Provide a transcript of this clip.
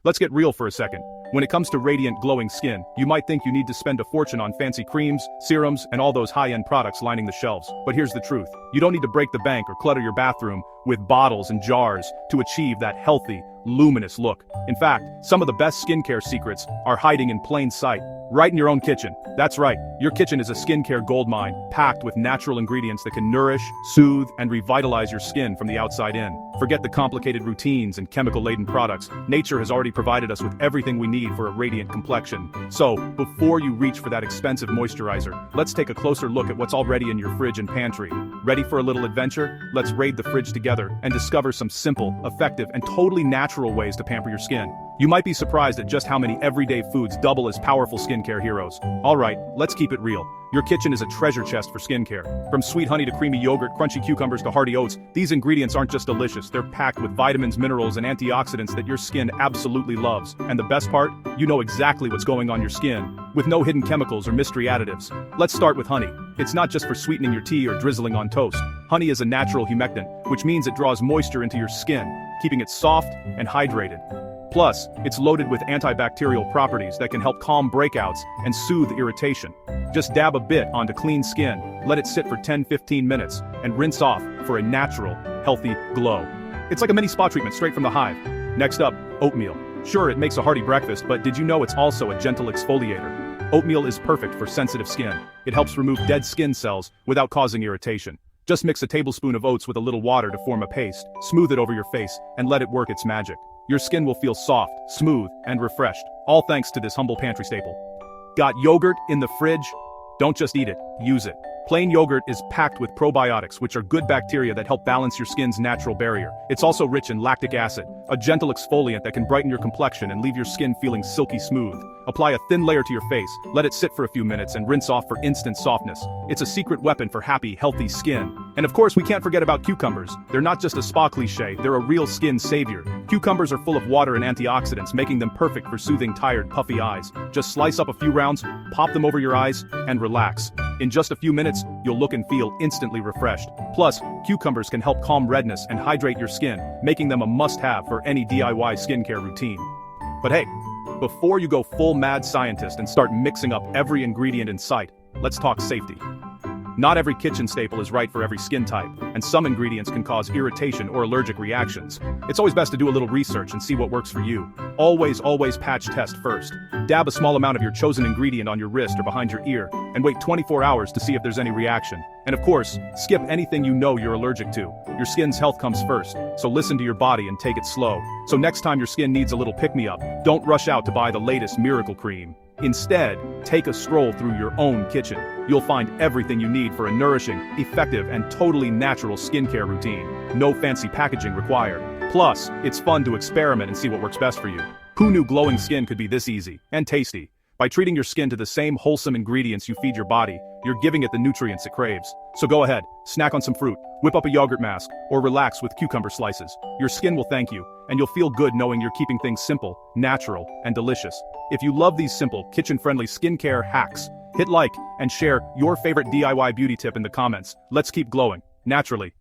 Let's get real for a second. When it comes to radiant glowing skin, you might think you need to spend a fortune on fancy creams, serums, and all those high-end products lining the shelves. But here's the truth. You don't need to break the bank or clutter your bathroom with bottles and jars to achieve that healthy, luminous look. In fact, some of the best skincare secrets are hiding in plain sight, right in your own kitchen. That's right, your kitchen is a skincare goldmine, packed with natural ingredients that can nourish, soothe, and revitalize your skin from the outside in. Forget the complicated routines and chemical-laden products. Nature has already provided us with everything we need for a radiant complexion. So, before you reach for that expensive moisturizer, let's take a closer look at what's already in your fridge and pantry. Ready for a little adventure? Let's raid the fridge together and discover some simple, effective, and totally natural ways to pamper your skin. You might be surprised at just how many everyday foods double as powerful skincare heroes. Alright, let's keep it real. Your kitchen is a treasure chest for skincare. From sweet honey to creamy yogurt, crunchy cucumbers to hearty oats, these ingredients aren't just delicious, they're packed with vitamins, minerals, and antioxidants that your skin absolutely loves. And the best part? You know exactly what's going on your skin, with no hidden chemicals or mystery additives. Let's start with honey. It's not just for sweetening your tea or drizzling on toast. Honey is a natural humectant, which means it draws moisture into your skin, keeping it soft and hydrated. Plus, it's loaded with antibacterial properties that can help calm breakouts and soothe irritation. Just dab a bit onto clean skin, let it sit for 10-15 minutes, and rinse off for a natural, healthy glow. It's like a mini spa treatment straight from the hive. Next up, oatmeal. Sure, it makes a hearty breakfast, but did you know it's also a gentle exfoliator? Oatmeal is perfect for sensitive skin. It helps remove dead skin cells without causing irritation. Just mix a tablespoon of oats with a little water to form a paste, smooth it over your face, and let it work its magic. Your skin will feel soft, smooth, and refreshed, all thanks to this humble pantry staple. Got yogurt in the fridge? Don't just eat it, use it. Plain yogurt is packed with probiotics, which are good bacteria that help balance your skin's natural barrier. It's also rich in lactic acid, a gentle exfoliant that can brighten your complexion and leave your skin feeling silky smooth. Apply a thin layer to your face, let it sit for a few minutes, and rinse off for instant softness. It's a secret weapon for happy, healthy skin. And of course, we can't forget about cucumbers. They're not just a spa cliche, they're a real skin savior. Cucumbers are full of water and antioxidants, making them perfect for soothing tired, puffy eyes. Just slice up a few rounds, pop them over your eyes, and relax. In just a few minutes, you'll look and feel instantly refreshed. Plus, cucumbers can help calm redness and hydrate your skin, making them a must-have for any DIY skincare routine. But hey, before you go full mad scientist and start mixing up every ingredient in sight, let's talk safety. Not every kitchen staple is right for every skin type, and some ingredients can cause irritation or allergic reactions. It's always best to do a little research and see what works for you. Always patch test first. Dab a small amount of your chosen ingredient on your wrist or behind your ear, and wait 24 hours to see if there's any reaction. And of course, skip anything you know you're allergic to. Your skin's health comes first, so listen to your body and take it slow. So next time your skin needs a little pick-me-up, don't rush out to buy the latest miracle cream. Instead, take a stroll through your own kitchen. You'll find everything you need for a nourishing, effective, and totally natural skincare routine. No fancy packaging required. Plus, it's fun to experiment and see what works best for you. Who knew glowing skin could be this easy and tasty? By treating your skin to the same wholesome ingredients you feed your body, you're giving it the nutrients it craves. So go ahead, snack on some fruit, whip up a yogurt mask, or relax with cucumber slices. Your skin will thank you, and you'll feel good knowing you're keeping things simple, natural, and delicious. If you love these simple, kitchen-friendly skincare hacks, hit like and share your favorite DIY beauty tip in the comments. Let's keep glowing, naturally.